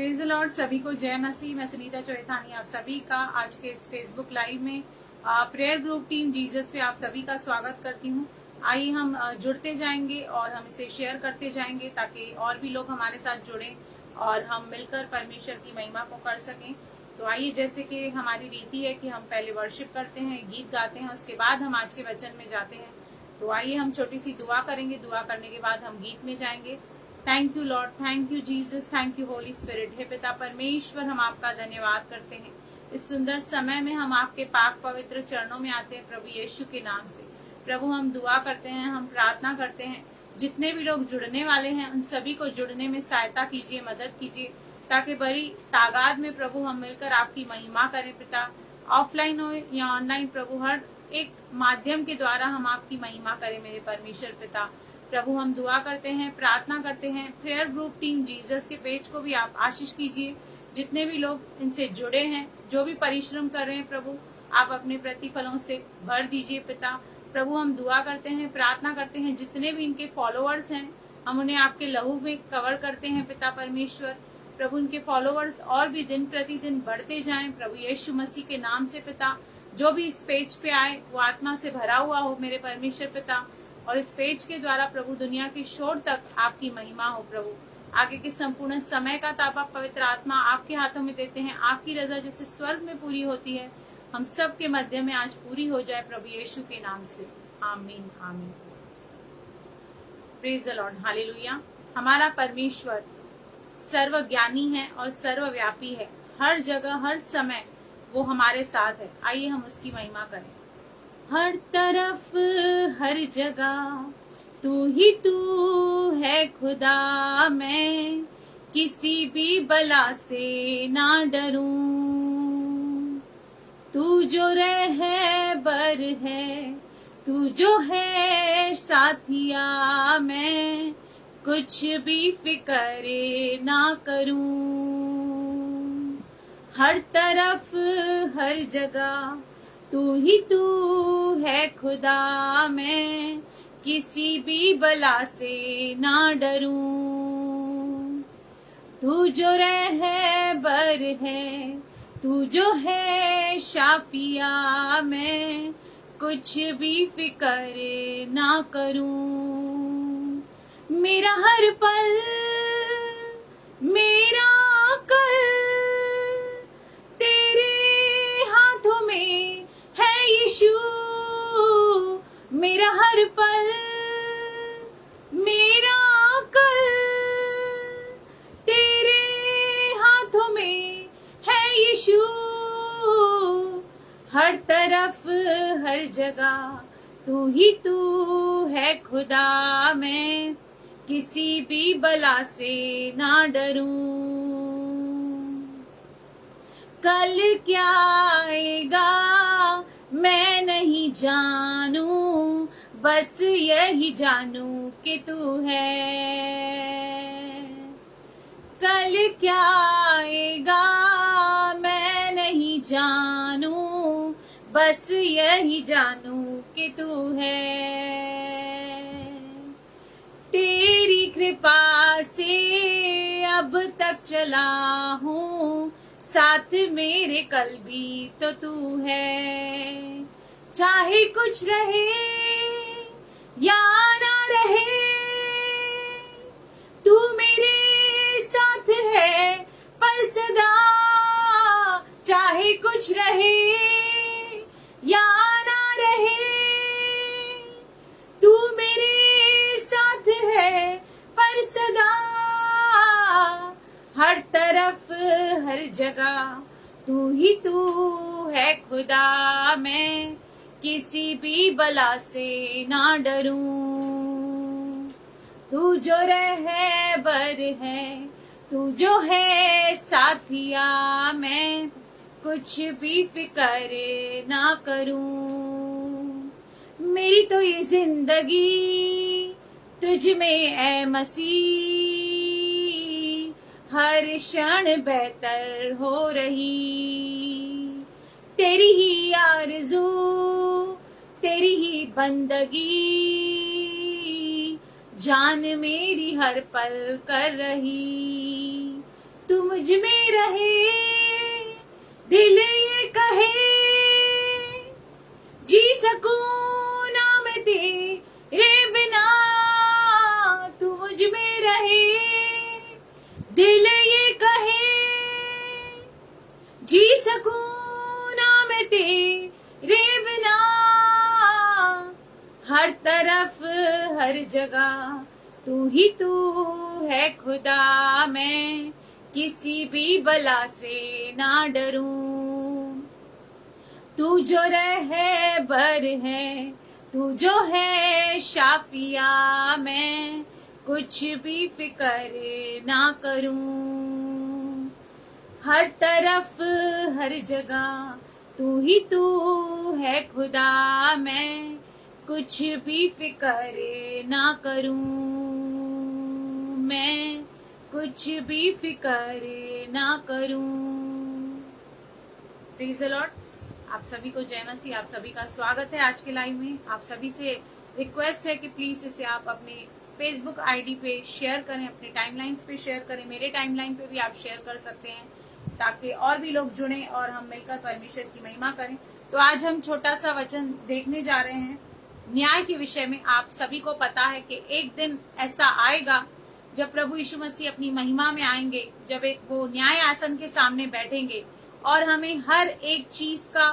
Praise the Lord. सभी को जय मसीह। मैं सुनीता चौथानी आप सभी का आज के इस फेसबुक लाइव में प्रेयर ग्रुप टीम जीसस पे आप सभी का स्वागत करती हूँ। आइए हम जुड़ते जाएंगे और हम इसे शेयर करते जाएंगे ताकि और भी लोग हमारे साथ जुड़ें और हम मिलकर परमेश्वर की महिमा को कर सकें। तो आइए, जैसे कि हमारी रीति है कि हम पहले वर्शिप करते हैं, गीत गाते हैं, उसके बाद हम आज के वचन में जाते हैं। तो आइए हम छोटी सी दुआ करेंगे। दुआ करने के बाद हम गीत में जाएंगे। Thank you Lord, thank you Jesus, thank you Holy Spirit. हे पिता परमेश्वर, हम आपका धन्यवाद करते हैं। इस सुंदर समय में हम आपके पाक पवित्र चरणों में आते हैं प्रभु यीशु के नाम से। प्रभु हम दुआ करते हैं, हम प्रार्थना करते हैं, जितने भी लोग जुड़ने वाले हैं उन सभी को जुड़ने में सहायता कीजिए, मदद कीजिए, ताकि बड़ी तादाद में प्रभु हम मिलकर आपकी महिमा करें। पिता, ऑफलाइन हो या ऑनलाइन, प्रभु हर एक माध्यम के द्वारा हम आपकी महिमा करें मेरे परमेश्वर पिता। प्रभु हम दुआ करते हैं, प्रार्थना करते हैं, प्रेयर ग्रुप टीम जीसस के पेज को भी आप आशीष कीजिए। जितने भी लोग इनसे जुड़े हैं, जो भी परिश्रम कर रहे हैं, प्रभु आप अपने प्रतिफलों से भर दीजिए पिता। प्रभु हम दुआ करते हैं, प्रार्थना करते हैं, जितने भी इनके फॉलोअर्स हैं हम उन्हें आपके लहू में कवर करते हैं पिता परमेश्वर। प्रभु इनके फॉलोअर्स और भी दिन प्रतिदिन बढ़ते जाएं प्रभु यीशु मसीह के नाम से पिता। जो भी इस पेज पे आए वो आत्मा से भरा हुआ हो मेरे परमेश्वर पिता, और इस पेज के द्वारा प्रभु दुनिया की शोर तक आपकी महिमा हो। प्रभु आगे के संपूर्ण समय का ताबा पवित्र आत्मा आपके हाथों में देते हैं। आपकी रजा जैसे स्वर्ग में पूरी होती है, हम सब के मध्य में आज पूरी हो जाए प्रभु यीशु के नाम से। आमीन आमीन। Praise the Lord, hallelujah. हमारा परमेश्वर सर्वज्ञानी है और सर्वव्यापी है। हर जगह हर समय वो हमारे साथ है। आइए हम उसकी महिमा करें। हर तरफ हर जगह तू ही तू है खुदा, मैं किसी भी बला से ना डरूं। तू जो रहबर है, तू जो है साथिया, मैं कुछ भी फिक्र ना करूं। हर तरफ हर जगह तू ही तू है खुदा, मैं किसी भी बला से ना डरूं। तू जो रहबर है, तू जो है शाफिया, मैं कुछ भी फिक्र ना करूं। मेरा हर पल मेरा कल तेरे हाथों में है यीशु। मेरा हर पल मेरा कल तेरे हाथों में है यीशु। हर तरफ हर जगह तू ही तू है खुदा, मैं किसी भी बला से ना डरूं। कल क्या आएगा मैं नहीं जानूं, बस यही जानूं कि तू है। कल क्या आएगा मैं नहीं जानूं, बस यही जानूं कि तू है। तेरी कृपा से अब तक चला हूँ, साथ मेरे कल भी तो तू है। चाहे कुछ रहे या ना रहे, तू मेरे साथ है पर सदा। चाहे कुछ रहे या ना रहे, तू मेरे साथ है पर सदा। हर तरफ हर जगह तू ही तू है खुदा, मैं किसी भी बला से ना डरूं। तू जो रहबर है, तू जो है साथिया, मैं कुछ भी फिक्र ना करूं। मेरी तो ये जिंदगी तुझ में है मसीह, हर क्षण बेहतर हो रही। तेरी ही आरज़ू, तेरी ही बंदगी, जान मेरी हर पल कर रही। तू मुझ में रहे, दिल ये कहे जी सकूं ना मैं तेरे बिना, तू मुझ में रहे, दिल ये कहे जी सकूं ना मैं तेरे बिना। हर तरफ हर जगह तू ही तू है खुदा, मैं किसी भी बला से ना डरूं। तू जो रहबर है, तू जो है शाफिया, मैं कुछ भी फिक्र ना करूं। हर तरफ हर जगह तू ही तू है खुदा, मैं कुछ भी फिक्र ना करूं। मैं कुछ भी फिक्र ना करूं। Praise the Lord. आप सभी को जय मसीह, आप सभी का स्वागत है आज के लाइव में। आप सभी से रिक्वेस्ट है कि प्लीज इसे आप अपने फेसबुक आईडी पे शेयर करें, अपने टाइमलाइंस पे शेयर करें, मेरे टाइमलाइन पे भी आप शेयर कर सकते हैं ताकि और भी लोग जुड़ें और हम मिलकर परमेश्वर की महिमा करें। तो आज हम छोटा सा वचन देखने जा रहे हैं न्याय के विषय में। आप सभी को पता है कि एक दिन ऐसा आएगा जब प्रभु यीशु मसीह अपनी महिमा में आएंगे, जब एक वो न्याय आसन के सामने बैठेंगे और हमें हर एक चीज का,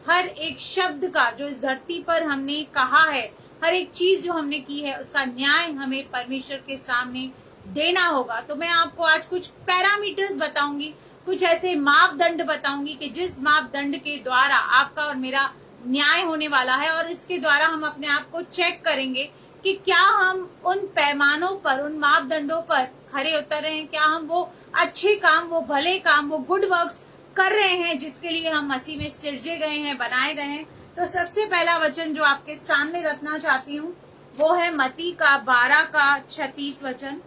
हर एक शब्द का जो इस धरती पर हमने कहा है, हर एक चीज जो हमने की है, उसका न्याय हमें परमेश्वर के सामने देना होगा। तो मैं आपको आज कुछ पैरामीटर्स बताऊंगी, कुछ ऐसे मापदंड बताऊंगी कि जिस मापदंड के द्वारा आपका और मेरा न्याय होने वाला है, और इसके द्वारा हम अपने आप को चेक करेंगे कि क्या हम उन पैमानों पर, उन मापदंडों पर खरे उतर रहे हैं, क्या हम वो अच्छे काम, वो भले काम, वो गुड वर्क्स कर रहे हैं जिसके लिए हम मसीह में सिरजे गए हैं, बनाए गए हैं। तो सबसे पहला वचन जो आपके सामने रखना चाहती हूँ वो है मत्ती का 12 का 36 वचन।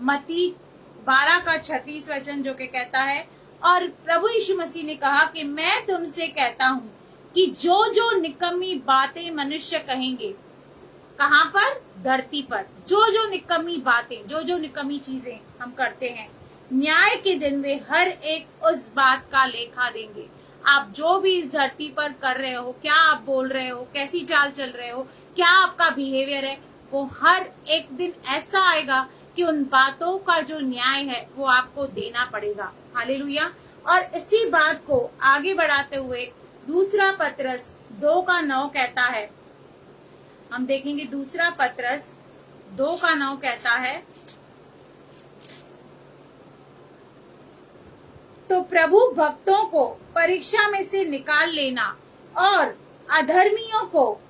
मत्ती 12 का 36 वचन जो कि कहता है, और प्रभु यीशु मसीह ने कहा कि मैं तुमसे कहता हूँ कि जो जो निकम्मी बातें मनुष्य कहेंगे, कहाँ पर? धरती पर। जो जो निकम्मी बातें, जो जो निकम्मी चीजें हम करते हैं, न्याय के दिन वे हर एक उस बात का लेखा देंगे। आप जो भी इस धरती पर कर रहे हो, क्या आप बोल रहे हो, कैसी चाल चल रहे हो, क्या आपका बिहेवियर है, वो हर एक दिन ऐसा आएगा कि उन बातों का जो न्याय है वो आपको देना पड़ेगा। हालेलुया। और इसी बात को आगे बढ़ाते हुए दूसरा पत्रस 2 का 9 कहता है, हम देखेंगे दूसरा पत्रस 2 का 9 कहता है, तो प्रभु भक्तों को परीक्षा में से निकाल लेना और अधर्मियों को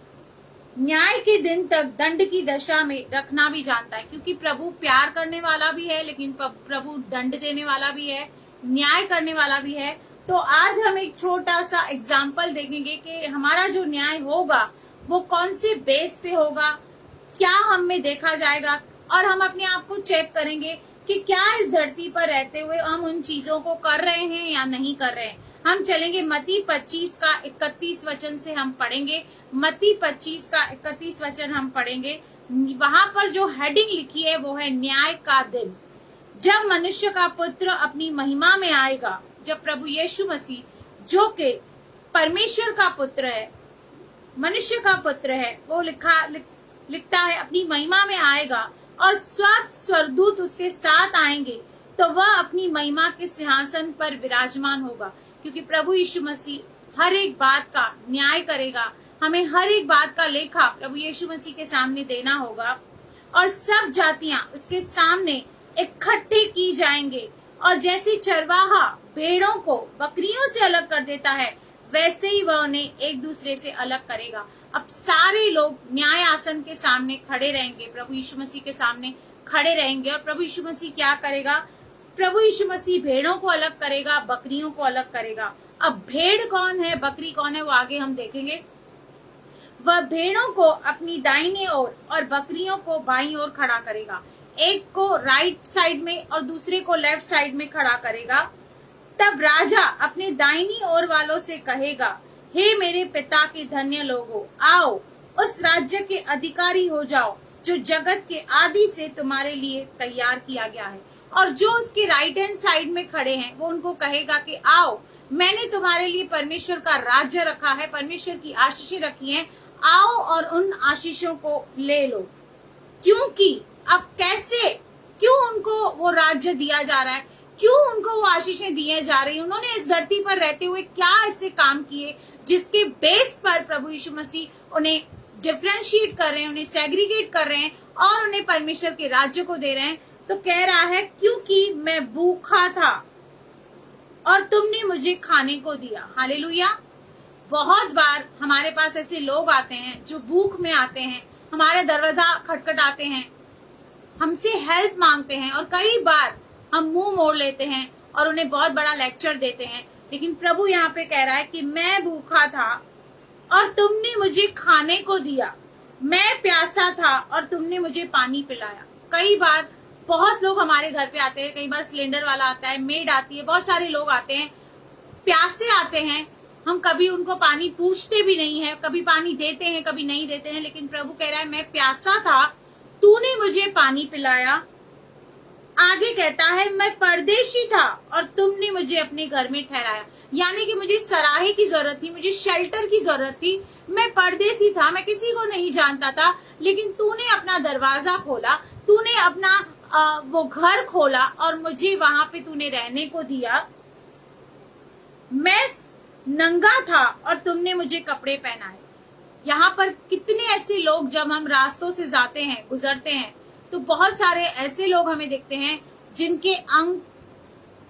न्याय के दिन तक दंड की दशा में रखना भी जानता है। क्योंकि प्रभु प्यार करने वाला भी है, लेकिन प्रभु दंड देने वाला भी है, न्याय करने वाला भी है। तो आज हम एक छोटा सा एग्जाम्पल देखेंगे कि हमारा जो न्याय होगा वो कौन से बेस पे होगा, क्या हम में देखा जाएगा, और हम अपने आप को चेक करेंगे कि क्या इस धरती पर रहते हुए हम उन चीजों को कर रहे हैं या नहीं कर रहे हैं। हम चलेंगे मत्ती 25 का 31 वचन से हम पढ़ेंगे। मत्ती 25 का 31 वचन हम पढ़ेंगे। वहां पर जो हेडिंग लिखी है वो है न्याय का दिन, जब मनुष्य का पुत्र अपनी महिमा में आएगा। जब प्रभु यीशु मसीह जो कि परमेश्वर का पुत्र है, मनुष्य का पुत्र है, वो लिखता है अपनी महिमा में आएगा और स्वर्गदूत उसके साथ आएंगे, तो वह अपनी महिमा के सिंहासन पर विराजमान होगा। क्योंकि प्रभु यीशु मसीह हर एक बात का न्याय करेगा, हमें हर एक बात का लेखा प्रभु यीशु मसीह के सामने देना होगा। और सब जातियां उसके सामने इकट्ठे की जाएंगे, और जैसे चरवाहा भेड़ों को बकरियों से अलग कर देता है, वैसे ही वह उन्हें एक दूसरे से अलग करेगा। अब सारे लोग न्याय आसन के सामने खड़े रहेंगे, प्रभु यीशु मसीह के सामने खड़े रहेंगे। और प्रभु यीशु मसीह क्या करेगा? प्रभु यीशु मसीह भेड़ों को अलग करेगा, बकरियों को अलग करेगा। अब भेड़ कौन है, बकरी कौन है, वो आगे हम देखेंगे। वह भेड़ों को अपनी दाहिने ओर और बकरियों को बाईं ओर खड़ा करेगा। एक को राइट साइड में और दूसरे को लेफ्ट साइड में खड़ा करेगा। तब राजा अपने दाहिनी ओर वालों से कहेगा, हे मेरे पिता के धन्य लोगों, आओ उस राज्य के अधिकारी हो जाओ जो जगत के आदि से तुम्हारे लिए तैयार किया गया है। और जो उसके राइट हैंड साइड में खड़े हैं वो उनको कहेगा कि आओ, मैंने तुम्हारे लिए परमेश्वर का राज्य रखा है, परमेश्वर की आशीषें रखी हैं, आओ और उन आशीषों को ले लो। क्योंकि अब कैसे, क्यों उनको वो राज्य दिया जा रहा है, क्यों उनको वो आशीषें दिए जा रही है, उन्होंने इस धरती पर रहते हुए क्या ऐसे काम किए जिसके बेस पर प्रभु यीशु मसीह उन्हें डिफरेंशिएट कर रहे हैं, उन्हें सेग्रीगेट कर रहे हैं और उन्हें परमेश्वर के राज्य को दे रहे हैं। तो कह रहा है क्योंकि मैं भूखा था और तुमने मुझे खाने को दिया। हालेलुया। बहुत बार हमारे पास ऐसे लोग आते हैं जो भूख में आते हैं, हमारे दरवाजा खटखटाते हैं, हमसे हेल्प मांगते हैं और कई बार हम मुंह मोड़ लेते हैं और उन्हें बहुत बड़ा लेक्चर देते हैं। लेकिन प्रभु यहाँ पे कह रहा है कि मैं भूखा था और तुमने मुझे खाने को दिया, मैं प्यासा था और तुमने मुझे पानी पिलाया। कई बार बहुत लोग हमारे घर पे आते हैं, कई बार सिलेंडर वाला आता है, मेड आती है, बहुत सारे लोग आते हैं, प्यासे आते हैं, हम कभी उनको पानी पूछते भी नहीं है, कभी पानी देते हैं कभी नहीं देते हैं। लेकिन प्रभु कह रहा है मैं प्यासा था, तूने मुझे पानी पिलाया। आगे कहता है मैं परदेशी था और तुमने मुझे अपने घर में ठहराया। यानी कि मुझे सराहे की जरूरत थी, मुझे शेल्टर की जरूरत थी, मैं परदेशी था, मैं किसी को नहीं जानता था, लेकिन तूने अपना दरवाजा खोला, तूने अपना वो घर खोला और मुझे वहां पे तूने रहने को दिया। मैं नंगा था और तुमने मुझे कपड़े पहनाए। यहाँ पर कितने ऐसे लोग, जब हम रास्तों से जाते हैं, गुजरते हैं, तो बहुत सारे ऐसे लोग हमें दिखते हैं जिनके अंग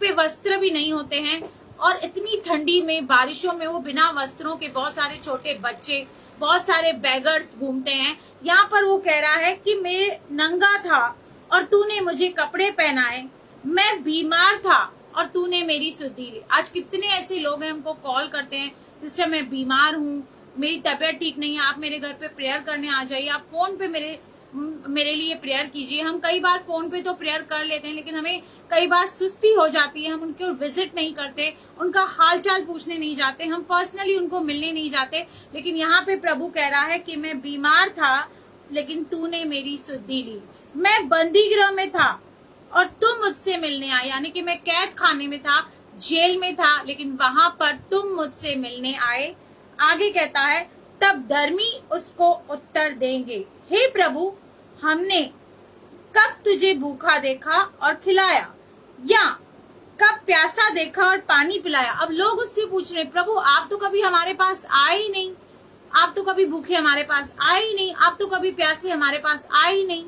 पे वस्त्र भी नहीं होते हैं और इतनी ठंडी में, बारिशों में वो बिना वस्त्रों के, बहुत सारे छोटे बच्चे, बहुत सारे बेगर्स घूमते हैं। यहाँ पर वो कह रहा है कि मैं नंगा था और तूने मुझे कपड़े पहनाए, मैं बीमार था और तूने मेरी सुधि ली। आज कितने ऐसे लोग हैं हमको कॉल करते हैं, सिस्टर मैं बीमार हूँ, मेरी तबीयत ठीक नहीं है, आप मेरे घर पे प्रेयर करने आ जाइए, आप फोन पे मेरे लिए प्रेयर कीजिए। हम कई बार फोन पे तो प्रेयर कर लेते हैं, लेकिन हमें कई बार सुस्ती हो जाती है, हम उनके विजिट नहीं करते, उनका हालचाल पूछने नहीं जाते, हम पर्सनली उनको मिलने नहीं जाते। लेकिन यहाँ पे प्रभु कह रहा है कि मैं बीमार था लेकिन तूने मेरी सुधि ली, मैं बंदी गृह में था और तुम मुझसे मिलने आए। यानी कि मैं कैद खाने में था, जेल में था, लेकिन वहां पर तुम मुझसे मिलने आए। आगे कहता है तब धर्मी उसको उत्तर देंगे, हे प्रभु हमने कब तुझे भूखा देखा और खिलाया, या कब प्यासा देखा और पानी पिलाया। अब लोग उससे पूछ रहे प्रभु आप तो कभी हमारे पास आए ही नहीं, आप तो कभी भूखे हमारे पास आए ही नहीं, आप तो कभी प्यासे हमारे पास आए ही नहीं।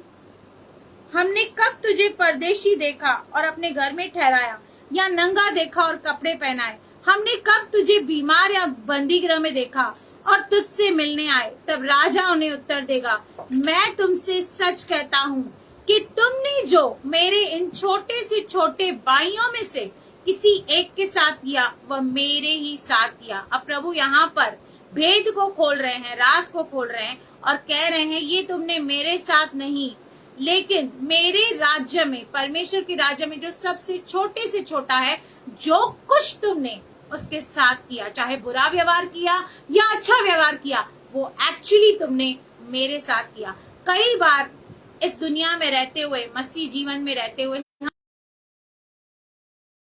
हमने कब तुझे परदेशी देखा और अपने घर में ठहराया, या नंगा देखा और कपड़े पहनाए। हमने कब तुझे बीमार या बंदी गृह में देखा और तुझसे मिलने आए। तब राजा उन्हें उत्तर देगा, मैं तुमसे सच कहता हूँ कि तुमने जो मेरे इन छोटे से छोटे भाइयों में से किसी एक के साथ किया वह मेरे ही साथ किया। अब प्रभु यहाँ पर भेद को खोल रहे हैं, राज को खोल रहे हैं और कह रहे हैं ये तुमने मेरे साथ नहीं, लेकिन मेरे राज्य में, परमेश्वर के राज्य में जो सबसे छोटे से छोटा है, जो कुछ तुमने उसके साथ किया, चाहे बुरा व्यवहार किया या अच्छा व्यवहार किया, वो एक्चुअली तुमने मेरे साथ किया। कई बार इस दुनिया में रहते हुए, मसीह जीवन में रहते हुए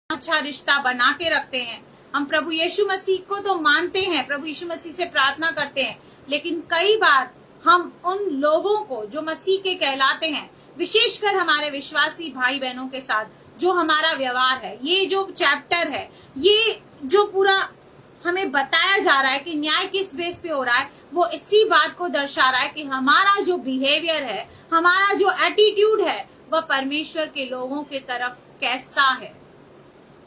अच्छा रिश्ता बना के रखते हैं, हम प्रभु यीशु मसीह को तो मानते हैं, प्रभु यीशु मसीह से प्रार्थना करते हैं, लेकिन कई बार हम उन लोगों को जो मसीह के कहलाते हैं, विशेषकर हमारे विश्वासी भाई बहनों के साथ जो हमारा व्यवहार है, ये जो चैप्टर है, ये जो पूरा हमें बताया जा रहा है कि न्याय किस बेस पे हो रहा है, वो इसी बात को दर्शा रहा है कि हमारा जो बिहेवियर है, हमारा जो एटीट्यूड है, वह परमेश्वर के लोगों के तरफ कैसा है।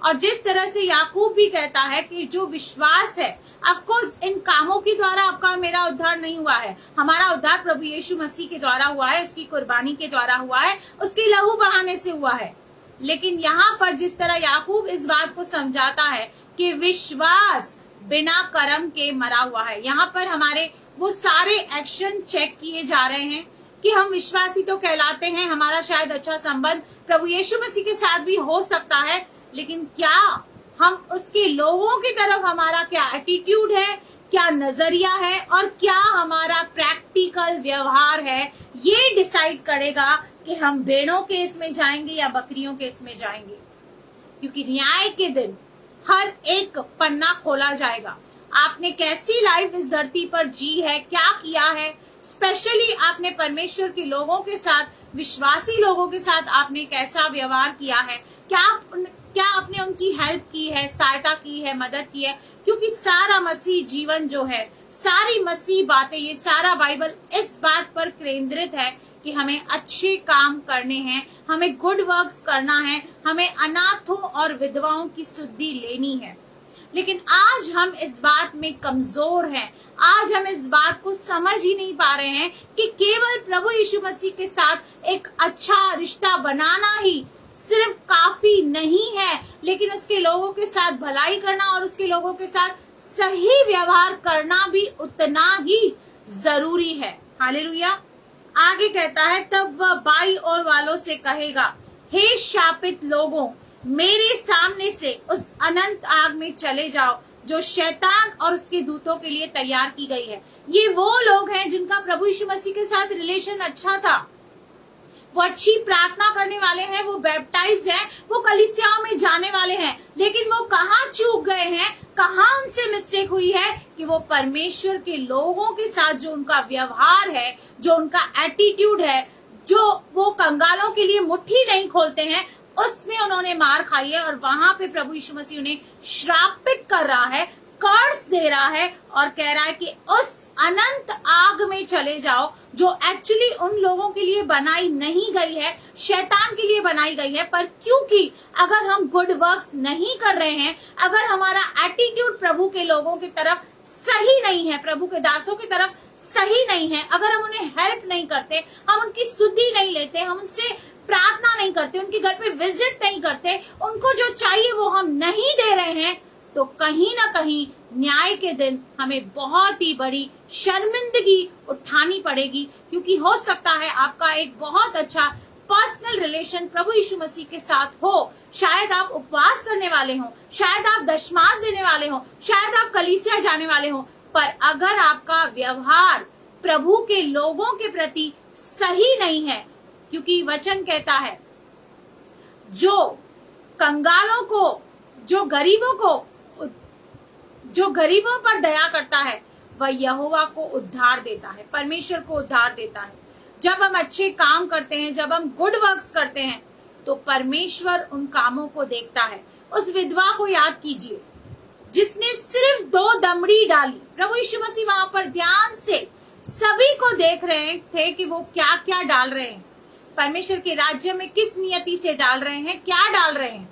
और जिस तरह से याकूब भी कहता है कि जो विश्वास है, ऑफकोर्स इन कामों के द्वारा आपका मेरा उद्धार नहीं हुआ है, हमारा उद्धार प्रभु यीशु मसीह के द्वारा हुआ है, उसकी कुर्बानी के द्वारा हुआ है, उसके लहू बहाने से हुआ है। लेकिन यहाँ पर जिस तरह याकूब इस बात को समझाता है कि विश्वास बिना कर्म के मरा हुआ है, यहाँ पर हमारे वो सारे एक्शन चेक किए जा रहे हैं कि हम विश्वासी तो कहलाते हैं, हमारा शायद अच्छा संबंध प्रभु यीशु मसीह के साथ भी हो सकता है, लेकिन क्या हम उसके लोगों की तरफ, हमारा क्या एटीट्यूड है, क्या नजरिया है और क्या हमारा प्रैक्टिकल व्यवहार है, ये डिसाइड करेगा कि हम भेड़ों के इसमें जाएंगे या बकरियों के इसमें जाएंगे। क्योंकि न्याय के दिन हर एक पन्ना खोला जाएगा। आपने कैसी लाइफ इस धरती पर जी है, क्या किया है, स्पेशली आपने परमेश्वर के लोगों के साथ, विश्वासी लोगों के साथ आपने कैसा व्यवहार किया है, क्या आपने उनकी हेल्प की है, सहायता की है, मदद की है। क्योंकि सारा मसीह जीवन जो है, सारी मसीह बातें, ये सारा बाइबल इस बात पर केंद्रित है कि हमें अच्छे काम करने हैं, हमें गुड वर्क्स करना है, हमें अनाथों और विधवाओं की सुधि लेनी है। लेकिन आज हम इस बात में कमजोर हैं। आज हम इस बात को समझ ही नहीं पा रहे हैं कि केवल प्रभु यीशु मसीह के साथ एक अच्छा रिश्ता बनाना ही सिर्फ काफी नहीं है, लेकिन उसके लोगों के साथ भलाई करना और उसके लोगों के साथ सही व्यवहार करना भी उतना ही जरूरी है। हालेलुया। आगे कहता है, तब वह बाई ओर वालों से कहेगा, हे शापित लोगों, मेरे सामने से उस अनंत आग में चले जाओ जो शैतान और उसके दूतों के लिए तैयार की गई है। ये वो लोग हैं जिनका प्रभु यीशु मसीह के साथ रिलेशन अच्छा था, वो अच्छी प्रार्थना करने वाले हैं, वो बैप्टाइज्ड हैं, वो कलीसियाओं में जाने वाले हैं। लेकिन वो कहाँ चूक गए हैं, कहाँ उनसे मिस्टेक हुई है कि वो परमेश्वर के लोगों के साथ जो उनका व्यवहार है, जो उनका एटीट्यूड है, जो वो कंगालों के लिए मुट्ठी नहीं खोलते हैं, उसमें उन्होंने मार खाई है। और वहां पे प्रभु यीशु मसीह उन्हें श्रापित कर रहा है, कर्स दे रहा है और कह रहा है कि उस अनंत आग में चले जाओ जो एक्चुअली उन लोगों के लिए बनाई नहीं गई है, शैतान के लिए बनाई गई है। पर क्योंकि अगर हम गुड वर्क्स नहीं कर रहे हैं, अगर हमारा एटीट्यूड प्रभु के लोगों की तरफ सही नहीं है, प्रभु के दासों की तरफ सही नहीं है, अगर हम उन्हें हेल्प नहीं करते, हम उनकी सुधि नहीं लेते, हम उनसे प्रार्थना नहीं करते, उनके घर पे विजिट नहीं करते, उनको जो चाहिए वो हम नहीं दे रहे हैं, तो कहीं ना कहीं न्याय के दिन हमें बहुत ही बड़ी शर्मिंदगी उठानी पड़ेगी। क्योंकि हो सकता है आपका एक बहुत अच्छा पर्सनल रिलेशन प्रभु यीशु मसीह के साथ हो, शायद आप उपवास करने वाले हो, शायद आप दशमास देने वाले हो, शायद आप कलीसिया जाने वाले हो, पर अगर आपका व्यवहार प्रभु के लोगों के प्रति सही नहीं है, क्योंकि वचन कहता है जो कंगालों को, जो गरीबों पर दया करता है, वह यहोवा को उद्धार देता है, परमेश्वर को उद्धार देता है। जब हम अच्छे काम करते हैं, जब हम गुड वर्क्स करते हैं, तो परमेश्वर उन कामों को देखता है। उस विधवा को याद कीजिए जिसने सिर्फ 2 दमड़ी डाली। प्रभु यीशु मसीह वहां पर ध्यान से सभी को देख रहे थे कि वो क्या क्या डाल रहे हैं, परमेश्वर के राज्य में किस नियति से डाल रहे हैं, क्या डाल रहे हैं।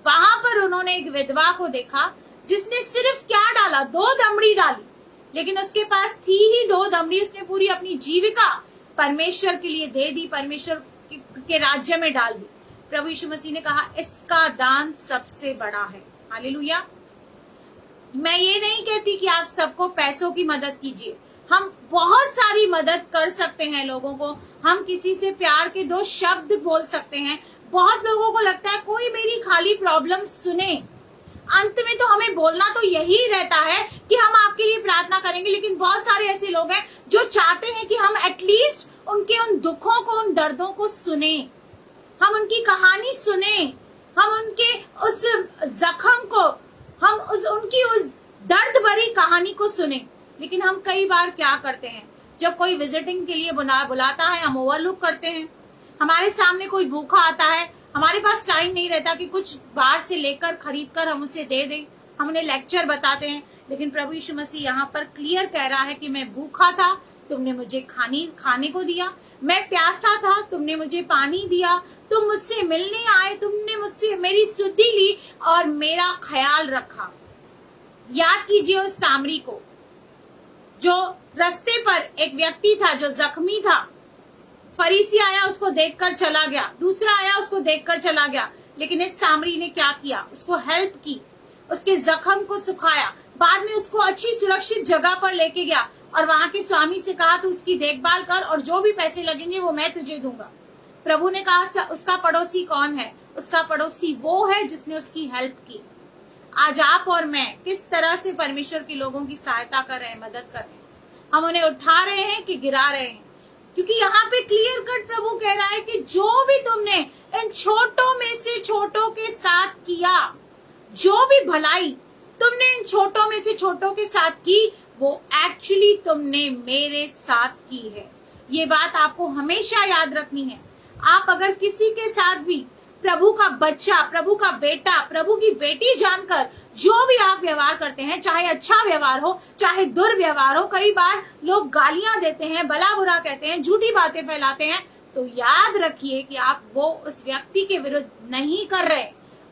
वहां पर उन्होंने एक विधवा को देखा जिसने सिर्फ क्या डाला, 2 दमड़ी डाली, लेकिन उसके पास थी ही 2 दमड़ी। उसने पूरी अपनी जीविका परमेश्वर के लिए दे दी, परमेश्वर के राज्य में डाल दी। प्रभु यीशु मसीह ने कहा इसका दान सबसे बड़ा है। हालेलुया। मैं ये नहीं कहती कि आप सबको पैसों की मदद कीजिए, हम बहुत सारी मदद कर सकते हैं लोगों को, हम किसी से प्यार के 2 शब्द बोल सकते हैं। बहुत लोगों को लगता है कोई मेरी खाली प्रॉब्लम सुने, अंत में तो हमें बोलना तो यही रहता है कि हम आपके लिए प्रार्थना करेंगे। लेकिन बहुत सारे ऐसे लोग हैं जो चाहते हैं कि हम एटलीस्ट उनके उन दुखों को, उन दर्दों को सुने, हम उनकी कहानी सुने, हम उनके उस जख्म को, हम उनकी उस दर्द भरी कहानी को सुने। लेकिन हम कई बार क्या करते हैं, जब कोई विजिटिंग के लिए बुलाता है, हम ओवरलुक करते हैं। हमारे सामने कोई भूखा आता है, हमारे पास टाइम नहीं रहता कि कुछ बाहर से लेकर खरीद कर हम उसे दे दें, हम उन्हें लेक्चर बताते हैं। लेकिन प्रभु यीशु मसीह यहाँ पर क्लियर कह रहा है कि मैं भूखा था, तुमने मुझे खाने को दिया, मैं प्यासा था, तुमने मुझे पानी दिया, तुम मुझसे मिलने आए, तुमने मुझसे मेरी सुधि ली और मेरा ख्याल रखा। याद कीजिए उस सामरी को, जो रास्ते पर एक व्यक्ति था जो जख्मी था, फरीसी आया उसको देखकर चला गया, दूसरा आया उसको देखकर चला गया, लेकिन इस सामरी ने क्या किया, उसको हेल्प की, उसके जख्म को सुखाया, बाद में उसको अच्छी सुरक्षित जगह पर लेके गया और वहां के स्वामी से कहा तू उसकी देखभाल कर और जो भी पैसे लगेंगे वो मैं तुझे दूंगा। प्रभु ने कहा उसका पड़ोसी कौन है? उसका पड़ोसी वो है जिसने उसकी हेल्प की। आज आप और मैं किस तरह से परमेश्वर के लोगों की सहायता कर रहे हैं, मदद कर रहे हैं। हम उन्हें उठा रहे हैं कि गिरा रहे हैं, क्योंकि यहाँ पे क्लियर कट प्रभु कह रहा है कि जो भी तुमने इन छोटों में से छोटों के साथ किया, जो भी भलाई तुमने इन छोटों में से छोटों के साथ की, वो एक्चुअली तुमने मेरे साथ की है। ये बात आपको हमेशा याद रखनी है। आप अगर किसी के साथ भी प्रभु का बच्चा, प्रभु का बेटा, प्रभु की बेटी जानकर जो भी आप व्यवहार करते हैं, चाहे अच्छा व्यवहार हो चाहे दुर्व्यवहार हो, कई बार लोग गालियां देते हैं, भला बुरा कहते हैं, झूठी बातें फैलाते हैं, तो याद रखिए कि आप वो उस व्यक्ति के विरुद्ध नहीं कर रहे,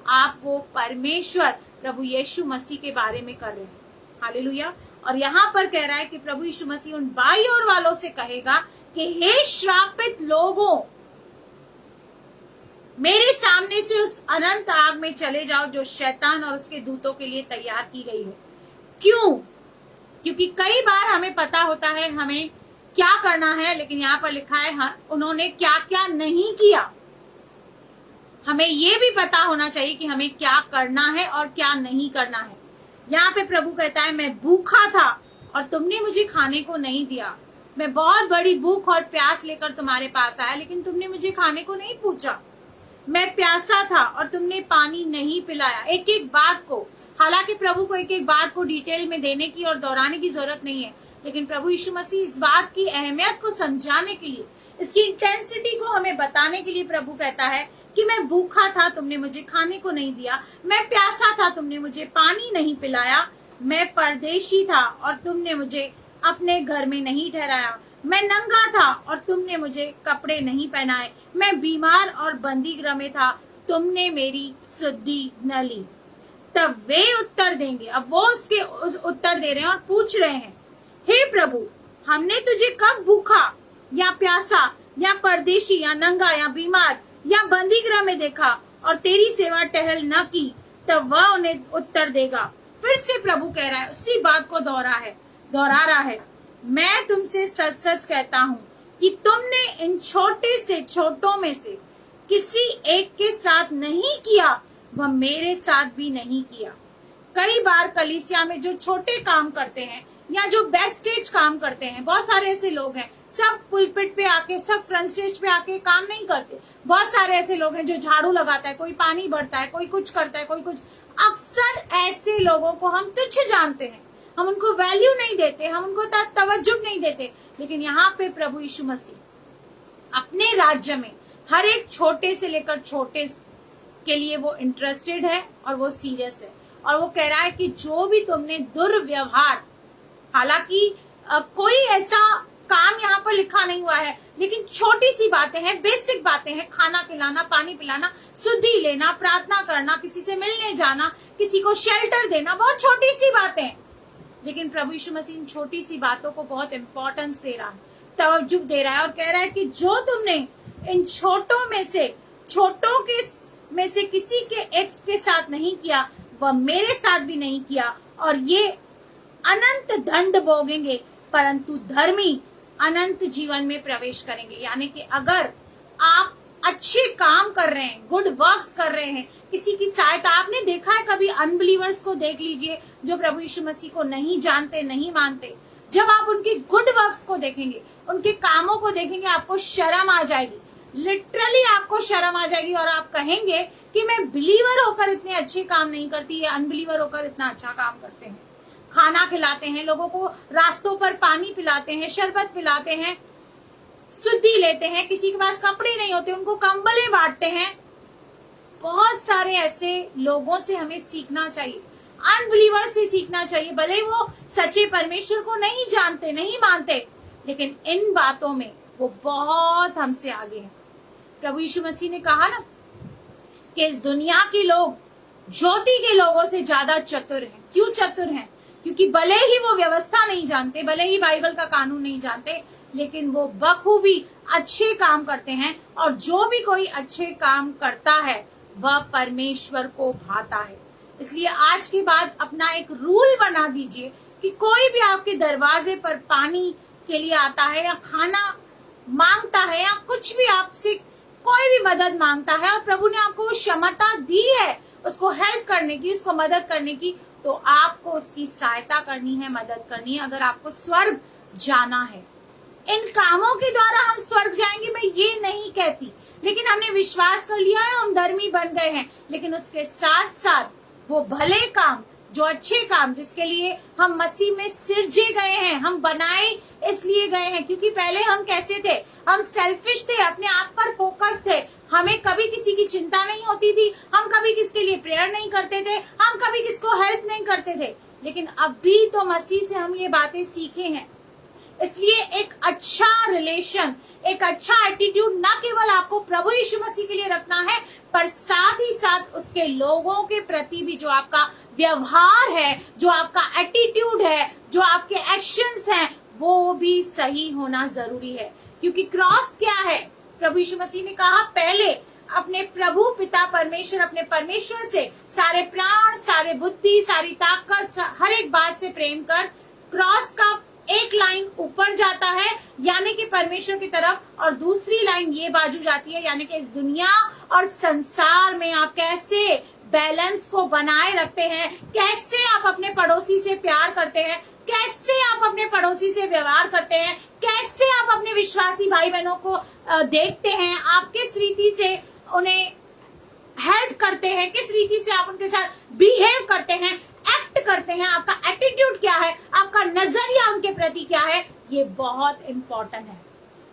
आप वो परमेश्वर प्रभु यीशु मसीह के बारे में कर रहे हैं। हालेलुया। और यहाँ पर कह रहा है कि प्रभु यीशु मसीह उन बाई ओर वालों से कहेगा कि हे श्रापित लोगों, मेरे सामने से उस अनंत आग में चले जाओ जो शैतान और उसके दूतों के लिए तैयार की गई है। क्यों? क्योंकि कई बार हमें पता होता है हमें क्या करना है, लेकिन यहाँ पर लिखा है उन्होंने क्या क्या नहीं किया। हमें ये भी पता होना चाहिए कि हमें क्या करना है और क्या नहीं करना है। यहाँ पे प्रभु कहता है, मैं भूखा था और तुमने मुझे खाने को नहीं दिया। मैं बहुत बड़ी भूख और प्यास लेकर तुम्हारे पास आया, लेकिन तुमने मुझे खाने को नहीं पूछा। मैं प्यासा था और तुमने पानी नहीं पिलाया। एक एक बात को, हालांकि प्रभु को एक एक बात को डिटेल में देने की और दोहराने की जरूरत नहीं है, लेकिन प्रभु यीशु मसीह इस बात की अहमियत को समझाने के लिए, इसकी इंटेंसिटी को हमें बताने के लिए प्रभु कहता है कि मैं भूखा था, तुमने मुझे खाने को नहीं दिया। मैं प्यासा था, तुमने मुझे पानी नहीं पिलाया। मैं परदेशी था और तुमने मुझे अपने घर में नहीं ठहराया। मैं नंगा था और तुमने मुझे कपड़े नहीं पहनाए। मैं बीमार और बंदी गृह में था, तुमने मेरी सुधि न ली। तब वे उत्तर देंगे, अब वो उसके उत्तर दे रहे हैं और पूछ रहे हैं, हे प्रभु, हमने तुझे कब भूखा या प्यासा या परदेशी या नंगा या बीमार या बंदी गृह में देखा और तेरी सेवा टहल न की? तब वह उन्हें उत्तर देगा। फिर से प्रभु कह रहा है, उसी बात को दोहरा रहा है, मैं तुमसे सच सच कहता हूँ कि तुमने इन छोटे से छोटों में से किसी एक के साथ नहीं किया, वह मेरे साथ भी नहीं किया। कई बार कलीसिया में जो छोटे काम करते हैं या जो बैक स्टेज काम करते हैं, बहुत सारे ऐसे लोग हैं, सब पुलपिट पे आके, सब फ्रंट स्टेज पे आके काम नहीं करते। बहुत सारे ऐसे लोग हैं जो झाड़ू लगाता है, कोई पानी भरता है, कोई कुछ करता है, कोई कुछ। अक्सर ऐसे लोगों को हम तुच्छ जानते हैं, हम उनको वैल्यू नहीं देते, हम उनको तवज्जो नहीं देते। लेकिन यहाँ पे प्रभु यीशु मसीह अपने राज्य में हर एक छोटे से लेकर छोटे के लिए वो इंटरेस्टेड है और वो सीरियस है। और वो कह रहा है कि जो भी तुमने दुर्व्यवहार, हालांकि कोई ऐसा काम यहाँ पर लिखा नहीं हुआ है, लेकिन छोटी सी बातें हैं, बेसिक बातें हैं, खाना खिलाना, पानी पिलाना, सुधि लेना, प्रार्थना करना, किसी से मिलने जाना, किसी को शेल्टर देना, बहुत छोटी सी बातें हैं। लेकिन प्रभु यीशु मसीह इन छोटी सी बातों को बहुत इंपॉर्टेंस दे रहा है, तवज्जो दे रहा है और कह रहा है कि जो तुमने इन छोटों में से किसी के एक के साथ नहीं किया, वह मेरे साथ भी नहीं किया। और ये अनंत दंड भोगेंगे, परंतु धर्मी अनंत जीवन में प्रवेश करेंगे। यानी कि अगर आप अच्छे काम कर रहे हैं, गुड वर्क्स कर रहे हैं, किसी की सहायता, आपने देखा है कभी अनबिलीवर्स को देख लीजिए जो प्रभु यीशु मसीह को नहीं जानते, नहीं मानते, जब आप उनके गुड वर्क्स को देखेंगे, उनके कामों को देखेंगे, आपको शर्म आ जाएगी, लिटरली आपको शर्म आ जाएगी और आप कहेंगे कि मैं बिलीवर होकर इतने अच्छे काम नहीं करती, ये अनबिलीवर होकर इतना अच्छा काम करते हैं। खाना खिलाते हैं, लोगों को रास्तों पर पानी पिलाते हैं, शरबत पिलाते हैं, सुधि लेते हैं, किसी के पास कपड़े नहीं होते उनको कंबलें बांटते हैं। बहुत सारे ऐसे लोगों से हमें सीखना चाहिए, अनबिलीवर से सीखना चाहिए। भले वो सच्चे परमेश्वर को नहीं जानते, नहीं मानते, लेकिन इन बातों में वो बहुत हमसे आगे हैं। प्रभु यीशु मसीह ने कहा ना कि इस दुनिया के लोग ज्योति के लोगों से ज्यादा चतुर हैं। क्यों चतुर हैं? क्योंकि भले ही वो व्यवस्था नहीं जानते, भले ही बाइबल का कानून नहीं जानते, लेकिन वो बखूबी अच्छे काम करते हैं। और जो भी कोई अच्छे काम करता है वह परमेश्वर को भाता है। इसलिए आज के बाद अपना एक रूल बना दीजिए कि कोई भी आपके दरवाजे पर पानी के लिए आता है या खाना मांगता है या कुछ भी आपसे कोई भी मदद मांगता है और प्रभु ने आपको क्षमता दी है, उसको हेल्प करने की, उसको मदद करने की, तो आपको उसकी सहायता करनी है, मदद करनी है, अगर आपको स्वर्ग जाना है। इन कामों के द्वारा हम स्वर्ग जाएंगे, मैं ये नहीं कहती, लेकिन हमने विश्वास कर लिया है, हम धर्मी बन गए हैं, लेकिन उसके साथ साथ वो भले काम, जो अच्छे काम जिसके लिए हम मसीह में सिरजे गए हैं, हम बनाए इसलिए गए हैं, क्योंकि पहले हम कैसे थे, हम सेल्फिश थे, अपने आप पर फोकस थे, हमें कभी किसी की चिंता नहीं होती थी, हम कभी किसके लिए प्रेयर नहीं करते थे, हम कभी किसको हेल्प नहीं करते थे। लेकिन अभी तो मसीह से हम ये बातें सीखे हैं, इसलिए एक अच्छा रिलेशन, एक अच्छा एटीट्यूड न केवल आपको प्रभु यीशु मसीह के लिए रखना है, पर साथ ही साथ उसके लोगों के प्रति भी जो आपका व्यवहार है, जो आपका एटीट्यूड है, जो आपके एक्शंस हैं, वो भी सही होना जरूरी है। क्योंकि क्रॉस क्या है, प्रभु यीशु मसीह ने कहा पहले अपने प्रभु पिता परमेश्वर, अपने परमेश्वर से सारे प्राण, सारे बुद्धि, सारी ताकत, हर एक बात से प्रेम कर। क्रॉस का एक लाइन ऊपर जाता है यानी कि परमेश्वर की तरफ, और दूसरी लाइन ये बाजू जाती है यानी कि इस दुनिया और संसार में आप कैसे बैलेंस को बनाए रखते हैं, कैसे आप अपने पड़ोसी से प्यार करते हैं, कैसे आप अपने पड़ोसी से व्यवहार करते हैं, कैसे आप अपने विश्वासी भाई बहनों को देखते हैं, आप किस रीति से उन्हें हेल्प करते हैं, किस रीति से आप उनके साथ बिहेव करते हैं, एक्ट करते हैं, आपका एटीट्यूड क्या है, आपका नजरिया उनके प्रति क्या है, ये बहुत इंपॉर्टेंट है।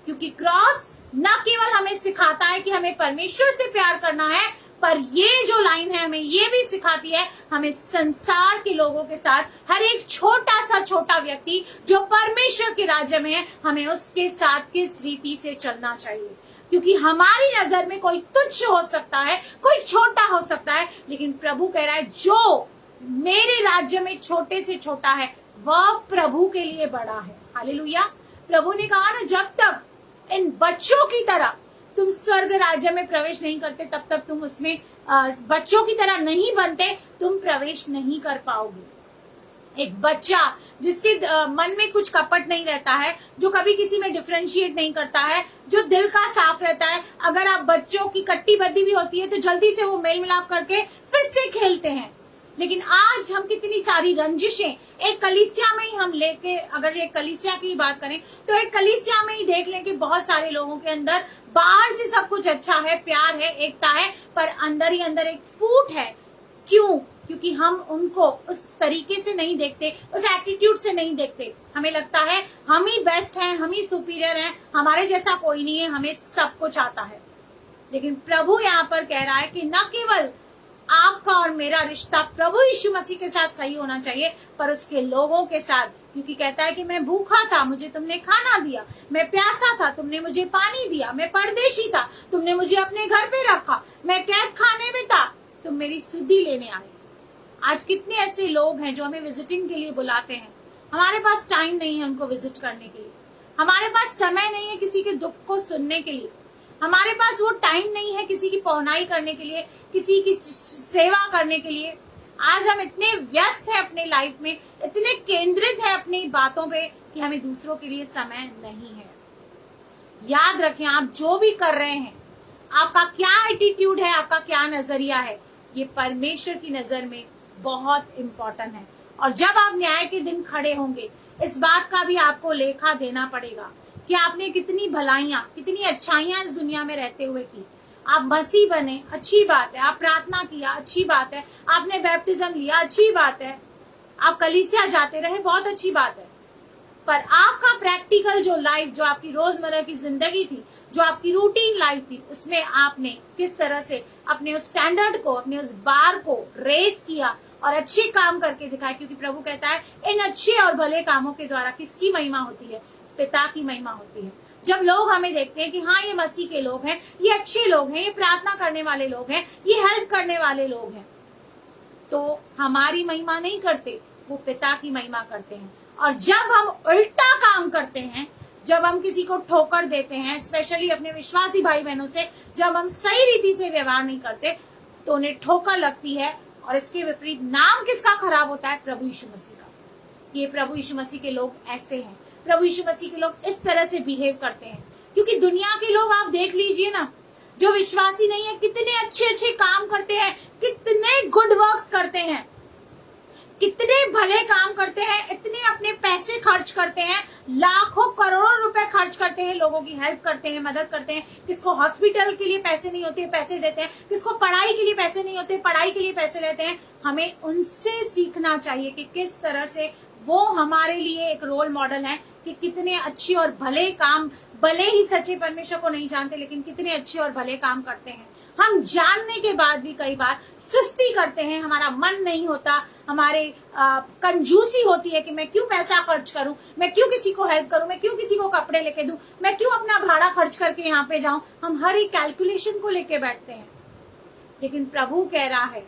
क्योंकि क्रॉस न केवल हमें सिखाता है कि हमें परमेश्वर से प्यार करना है, पर ये जो लाइन है हमें ये भी सिखाती है हमें संसार के लोगों के साथ, हर एक छोटा सा छोटा व्यक्ति जो परमेश्वर के राज्य में है, हमें उसके साथ किस रीति से चलना चाहिए। क्योंकि हमारी नजर में कोई तुच्छ हो सकता है, कोई छोटा हो सकता है, लेकिन प्रभु कह रहा है जो मेरे राज्य में छोटे से छोटा है वह प्रभु के लिए बड़ा है। हालेलुया। प्रभु ने कहा ना, जब तक इन बच्चों की तरह तुम स्वर्ग राज्य में प्रवेश नहीं करते, तब तक तुम उसमें बच्चों की तरह नहीं बनते, तुम प्रवेश नहीं कर पाओगे। एक बच्चा जिसके मन में कुछ कपट नहीं रहता है, जो कभी किसी में डिफरेंशिएट नहीं करता है, जो दिल का साफ रहता है, अगर आप बच्चों की कट्टी बद्दी भी होती है तो जल्दी से वो मेल मिलाप करके फिर से खेलते हैं। लेकिन आज हम कितनी सारी रंजिशें एक कलीसिया में ही हम लेके, अगर एक कलीसिया की बात करें तो एक कलीसिया में ही देख लें कि बहुत सारे लोगों के अंदर बाहर से सब कुछ अच्छा है, प्यार है, एकता है, पर अंदर ही अंदर एक फूट है। क्यों? क्योंकि हम उनको उस तरीके से नहीं देखते, उस एटीट्यूड से नहीं देखते। हमें लगता है हम ही बेस्ट हैं, हम ही सुपीरियर हैं, हमारे जैसा कोई नहीं है, हमें सब कुछ आता है। लेकिन प्रभु यहाँ पर कह रहा है कि न केवल आपका और मेरा रिश्ता प्रभु यीशु मसीह के साथ सही होना चाहिए, पर उसके लोगों के साथ। क्योंकि कहता है कि मैं भूखा था, मुझे तुमने खाना दिया, मैं प्यासा था, तुमने मुझे पानी दिया, मैं परदेशी था, तुमने मुझे अपने घर पे रखा, मैं कैद खाने में था, तुम मेरी सुधि लेने आए। आज कितने ऐसे लोग हैं जो हमें विजिटिंग के लिए बुलाते हैं, हमारे पास टाइम नहीं है उनको विजिट करने के लिए, हमारे पास समय नहीं है किसी के दुख को सुनने के लिए, हमारे पास वो टाइम नहीं है किसी की पौनाई करने के लिए, किसी की सेवा करने के लिए। आज हम इतने व्यस्त हैं अपने लाइफ में, इतने केंद्रित हैं अपनी बातों पे कि हमें दूसरों के लिए समय नहीं है। याद रखें, आप जो भी कर रहे हैं, आपका क्या एटीट्यूड है, आपका क्या नजरिया है, ये परमेश्वर की नजर में बहुत इंपॉर्टेंट है। और जब आप न्याय के दिन खड़े होंगे, इस बात का भी आपको लेखा देना पड़ेगा कि आपने कितनी भलाइयां, कितनी अच्छाइयां इस दुनिया में रहते हुए की। आप मसीह बने, अच्छी बात है, आप प्रार्थना किया, अच्छी बात है, आपने बैप्टिज्म लिया, अच्छी बात है, आप कलीसिया जाते रहे, बहुत अच्छी बात है, पर आपका प्रैक्टिकल जो लाइफ, जो आपकी रोजमर्रा की जिंदगी थी, जो आपकी रूटीन लाइफ थी, उसमें आपने किस तरह से अपने उस स्टैंडर्ड को, अपने उस बार को रेस किया और अच्छे काम करके दिखाए। क्योंकि प्रभु कहता है इन अच्छे और भले कामों के द्वारा किसकी महिमा होती है? पिता की महिमा होती है। जब लोग हमें देखते हैं कि हाँ, ये मसीह के लोग हैं, ये अच्छे लोग हैं, ये प्रार्थना करने वाले लोग हैं, ये हेल्प करने वाले लोग हैं, तो हमारी महिमा नहीं करते, वो पिता की महिमा करते हैं। और जब हम उल्टा काम करते हैं, जब हम किसी को ठोकर देते हैं, स्पेशली अपने विश्वासी भाई बहनों से जब हम सही रीति से व्यवहार नहीं करते, तो उन्हें ठोकर लगती है। और इसके विपरीत नाम किसका खराब होता है? प्रभु यीशु मसीह का। ये प्रभु यीशु मसीह के लोग ऐसे हैं, प्रभु यीशु मसीह के लोग इस तरह से बिहेव करते हैं। क्योंकि दुनिया के लोग आप देख लीजिए ना, जो विश्वासी नहीं है कितने अच्छे अच्छे काम करते हैं, कितने गुड वर्क्स करते हैं, कितने भले काम करते हैं, इतने अपने पैसे खर्च करते हैं, लाखों करोड़ों रुपए खर्च करते हैं, लोगों की हेल्प करते हैं, मदद करते हैं। किसको हॉस्पिटल के लिए पैसे नहीं होते, पैसे देते हैं। किसको पढ़ाई के लिए पैसे नहीं होते, पढ़ाई के लिए पैसे देते हैं। हमें उनसे सीखना चाहिए कि किस तरह से वो हमारे लिए एक रोल मॉडल है कि कितने अच्छे और भले काम, भले ही सच्चे परमेश्वर को नहीं जानते लेकिन कितने अच्छे और भले काम करते हैं। हम जानने के बाद भी कई बार सुस्ती करते हैं, हमारा मन नहीं होता, हमारे कंजूसी होती है कि मैं क्यों पैसा खर्च करूं, मैं क्यों किसी को हेल्प करूं, मैं क्यों किसी को कपड़े लेके दूं, मैं क्यों अपना भाड़ा खर्च करके यहाँ पे जाऊं। हम हर एक कैलकुलेशन को लेके बैठते हैं। लेकिन प्रभु कह रहा है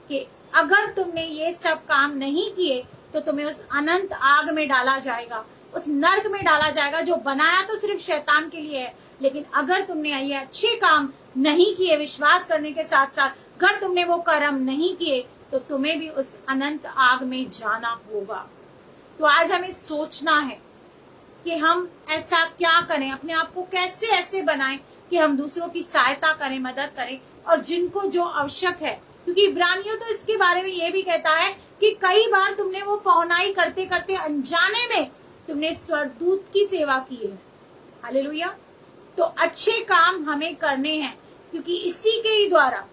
कि अगर तुमने ये सब काम नहीं किए तो तुम्हें उस अनंत आग में डाला जाएगा, उस नर्क में डाला जाएगा जो बनाया तो सिर्फ शैतान के लिए है। लेकिन अगर तुमने ये अच्छे काम नहीं किए, विश्वास करने के साथ साथ अगर तुमने वो कर्म नहीं किए तो तुम्हें भी उस अनंत आग में जाना होगा। तो आज हमें सोचना है कि हम ऐसा क्या करें, अपने आप को कैसे ऐसे बनाएं कि हम दूसरों की सहायता करें, मदद करें, और जिनको जो आवश्यक है। क्योंकि इब्रानियों तो इसके बारे में ये भी कहता है कि कई बार तुमने वो पहुनाई करते करते अनजाने में तुमने स्वर्गदूत की सेवा की है। हालेलुया। तो अच्छे काम हमें करने हैं क्योंकि इसी के ही द्वारा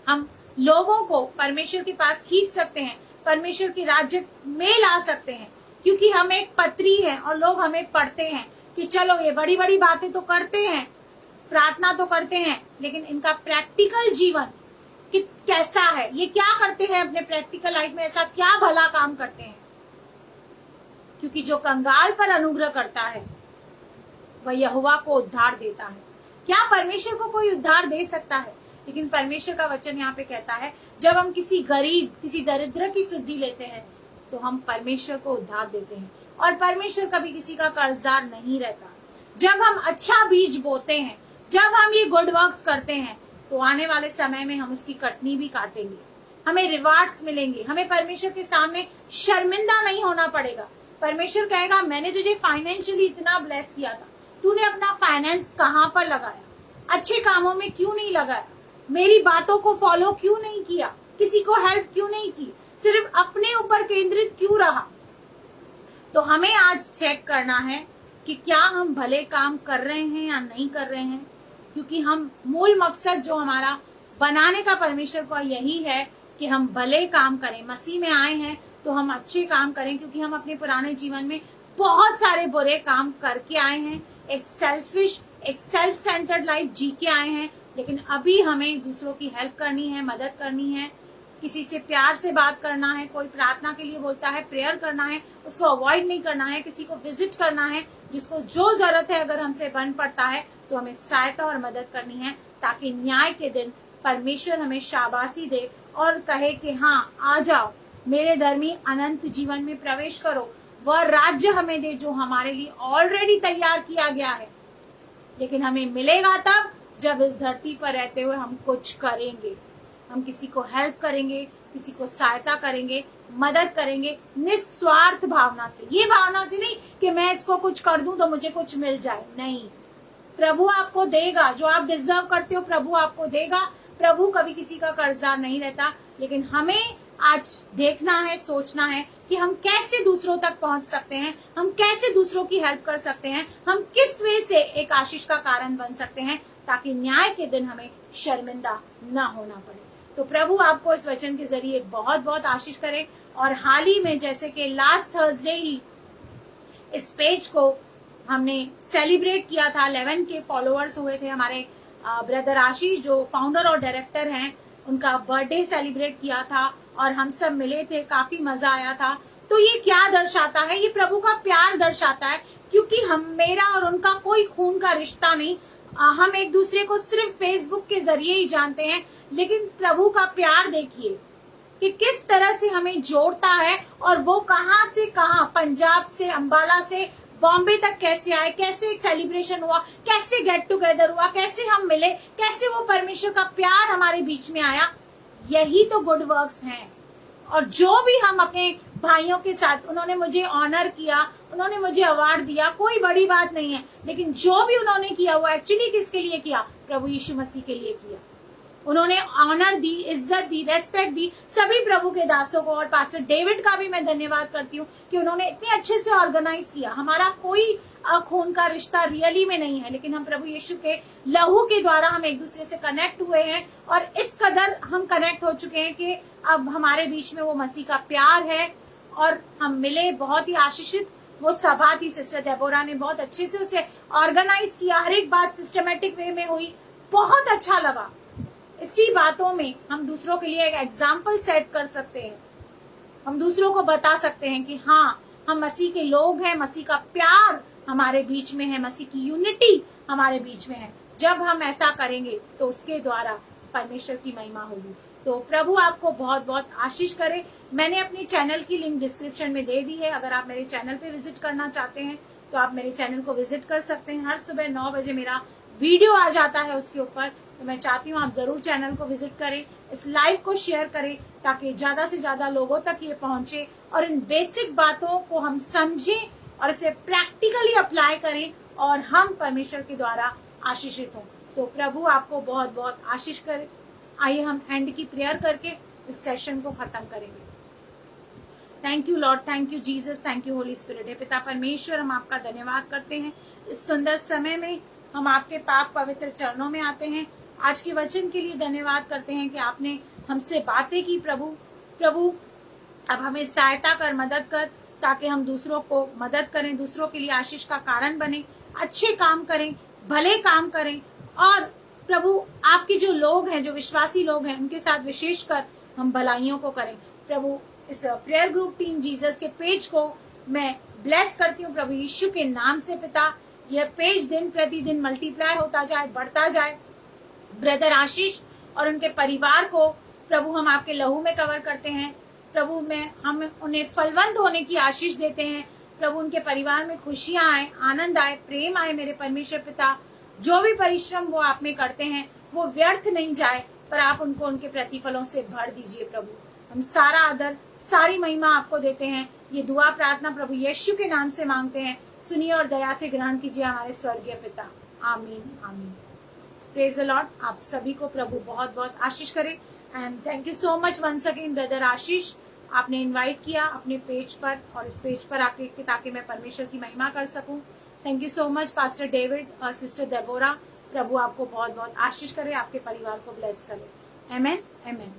हम लोगों को परमेश्वर के पास खींच सकते हैं, परमेश्वर के राज्य में ला सकते हैं। क्योंकि हम एक पत्री है और लोग हमें पढ़ते हैं कि चलो ये बड़ी बड़ी बातें तो करते हैं, प्रार्थना तो करते हैं, लेकिन इनका प्रैक्टिकल जीवन कैसा है, ये क्या करते हैं अपने प्रैक्टिकल लाइफ में, ऐसा क्या भला काम करते हैं। क्योंकि जो कंगाल पर अनुग्रह करता है वह यहोवा को उद्धार देता है। क्या परमेश्वर को कोई उद्धार दे सकता है? लेकिन परमेश्वर का वचन यहाँ पे कहता है जब हम किसी गरीब, किसी दरिद्र की सुधि लेते हैं तो हम परमेश्वर को उद्धार देते हैं। और परमेश्वर कभी किसी का कर्जदार नहीं रहता। जब हम अच्छा बीज बोते हैं, जब हम ये गुड वर्क्स करते हैं, तो आने वाले समय में हम उसकी कटनी भी काटेंगे, हमें रिवार्ड्स मिलेंगे, हमें परमेश्वर के सामने शर्मिंदा नहीं होना पड़ेगा। परमेश्वर कहेगा मैंने तुझे फाइनेंशियली इतना ब्लेस किया था, तूने अपना फाइनेंस कहाँ पर लगाया, अच्छे कामों में क्यों नहीं लगाया, मेरी बातों को फॉलो क्यों नहीं किया, किसी को हेल्प क्यों नहीं की, सिर्फ अपने ऊपर केंद्रित क्यों रहा। तो हमें आज चेक करना है कि क्या हम भले काम कर रहे हैं या नहीं कर रहे हैं। क्योंकि हम मूल मकसद जो हमारा बनाने का परमेश्वर का यही है कि हम भले काम करें। मसीह में आए हैं तो हम अच्छे काम करें, क्योंकि हम अपने पुराने जीवन में बहुत सारे बुरे काम करके आए हैं, एक सेल्फिश, एक सेल्फ सेंटर्ड लाइफ जी के आए हैं। लेकिन अभी हमें दूसरों की हेल्प करनी है, मदद करनी है, किसी से प्यार से बात करना है। कोई प्रार्थना के लिए बोलता है, प्रेयर करना है, उसको अवॉइड नहीं करना है, किसी को विजिट करना है, जिसको जो जरूरत है अगर हमसे बन पड़ता है तो हमें सहायता और मदद करनी है, ताकि न्याय के दिन परमेश्वर हमें शाबाशी दे और कहे कि हाँ आ जाओ मेरे धर्मी, अनंत जीवन में प्रवेश करो। वह राज्य हमें दे जो हमारे लिए ऑलरेडी तैयार किया गया है। लेकिन हमें मिलेगा तब जब इस धरती पर रहते हुए हम कुछ करेंगे, हम किसी को हेल्प करेंगे, किसी को सहायता करेंगे, मदद करेंगे निस्वार्थ भावना से। ये भावना से नहीं कि मैं इसको कुछ कर दूं तो मुझे कुछ मिल जाए, नहीं। प्रभु आपको देगा जो आप डिजर्व करते हो, प्रभु आपको देगा। प्रभु कभी किसी का कर्जदार नहीं रहता। लेकिन हमें आज देखना है, सोचना है कि हम कैसे दूसरों तक पहुंच सकते हैं, हम कैसे दूसरों की हेल्प कर सकते हैं, हम किस वे से एक आशीष का कारण बन सकते हैं, ताकि न्याय के दिन हमें शर्मिंदा न होना पड़े। तो प्रभु आपको इस वचन के जरिए बहुत बहुत आशीष करे। और हाल ही में जैसे कि लास्ट थर्सडे ही इस पेज को हमने सेलिब्रेट किया था, 11 के फॉलोअर्स हुए थे। हमारे ब्रदर आशीष जो फाउंडर और डायरेक्टर हैं, उनका बर्थडे सेलिब्रेट किया था और हम सब मिले थे, काफी मजा आया था। तो ये क्या दर्शाता है? ये प्रभु का प्यार दर्शाता है। क्योंकि हम, मेरा और उनका कोई खून का रिश्ता नहीं, हम एक दूसरे को सिर्फ फेसबुक के जरिए ही जानते हैं। लेकिन प्रभु का प्यार देखिए कि किस तरह से हमें जोड़ता है, और वो कहां से कहां, पंजाब से, अंबाला से बॉम्बे तक कैसे आए, कैसे एक सेलिब्रेशन हुआ, कैसे गेट टुगेदर हुआ, कैसे हम मिले, कैसे वो परमेश्वर का प्यार हमारे बीच में आया। यही तो गुड वर्क्स हैं। और जो भी हम अपने भाइयों के साथ, उन्होंने मुझे ऑनर किया, उन्होंने मुझे अवार्ड दिया, कोई बड़ी बात नहीं है, लेकिन जो भी उन्होंने किया वो एक्चुअली किसके लिए किया? प्रभु यीशु मसीह के लिए किया। उन्होंने ऑनर दी, इज्जत दी, रेस्पेक्ट दी सभी प्रभु के दासों को। और पास्टर डेविड का भी मैं धन्यवाद करती हूँ कि उन्होंने इतने अच्छे से ऑर्गेनाइज किया। हमारा कोई खून का रिश्ता रियली में नहीं है, लेकिन हम प्रभु यीशु के लहू के द्वारा हम एक दूसरे से कनेक्ट हुए हैं, और इस कदर हम कनेक्ट हो चुके हैं कि अब हमारे बीच में वो मसीह का प्यार है। और हम मिले, बहुत ही आशीषित वो सभा थी। सिस्टर डेबोरा ने बहुत अच्छे से उसे ऑर्गेनाइज किया, हर एक बात सिस्टमेटिक वे में हुई, बहुत अच्छा लगा। इसी बातों में हम दूसरों के लिए एक एग्जाम्पल सेट कर सकते हैं। हम दूसरों को बता सकते हैं कि हाँ, हम मसीह के लोग हैं, मसीह का प्यार हमारे बीच में है, मसीह की यूनिटी हमारे बीच में है। जब हम ऐसा करेंगे तो उसके द्वारा परमेश्वर की महिमा होगी। तो प्रभु आपको बहुत बहुत आशीष करे। मैंने अपनी चैनल की लिंक डिस्क्रिप्शन में दे दी है। अगर आप मेरे चैनल पे विजिट करना चाहते हैं तो आप मेरे चैनल को विजिट कर सकते हैं। हर सुबह 9 बजे मेरा वीडियो आ जाता है उसके ऊपर, तो मैं चाहती हूँ आप जरूर चैनल को विजिट करें, इस लाइव को शेयर करें, ताकि ज्यादा से ज्यादा लोगों तक ये पहुंचे और इन बेसिक बातों को हम समझें और इसे प्रैक्टिकली अप्लाई करें और हम परमेश्वर के द्वारा आशीषित हों। तो प्रभु आपको बहुत बहुत आशीष करे। आइए हम एंड की प्रेयर करके इस सेशन को खत्म करेंगे। Thank you Lord, thank you Jesus, thank you Holy Spirit. हे पिता परमेश्वर, हम आपका धन्यवाद करते हैं। इस सुंदर समय में हम आपके पाक पवित्र चरणों में आते हैं। आज के वचन के लिए धन्यवाद करते हैं कि आपने हमसे बातें की। प्रभु अब हमें सहायता कर, मदद कर, ताकि हम दूसरों को मदद करें, दूसरों के लिए आशीष का कारण बने, अच्छे काम करें, भले काम करें। और प्रभु आपके जो लोग हैं, जो विश्वासी लोग हैं, उनके साथ विशेषकर हम भलाइयों को करें। प्रभु इस प्रेयर ग्रुप टीम जीसस के पेज को मैं ब्लेस करती हूँ प्रभु यीशु के नाम से। पिता, यह पेज दिन प्रतिदिन मल्टीप्लाई होता जाए, बढ़ता जाए। ब्रदर आशीष और उनके परिवार को प्रभु हम आपके लहू में कवर करते हैं। प्रभु में हम उन्हें फलवंत होने की आशीष देते हैं। प्रभु उनके परिवार में खुशियां आए, आनंद आए, प्रेम आए। मेरे परमेश्वर पिता, जो भी परिश्रम वो आप में करते हैं वो व्यर्थ नहीं जाए, पर आप उनको उनके प्रतिफलों से भर दीजिए। प्रभु हम सारा आदर, सारी महिमा आपको देते हैं। ये दुआ प्रार्थना प्रभु यीशु के नाम से मांगते हैं। सुनिए और दया से ग्रहण कीजिए हमारे स्वर्गीय पिता। आमीन, आमीन। Praise the Lord. आप सभी को प्रभु बहुत बहुत आशीष करे। And thank you so much once again brother Ashish, आपने इनवाइट किया अपने पेज पर और इस पेज पर आके, ताकि मैं परमेश्वर की महिमा कर सकूं। Thank you so much pastor David और सिस्टर डेबोरा। प्रभु आपको बहुत बहुत आशीष करे, आपके परिवार को ब्लेस करे। आमेन, आमेन।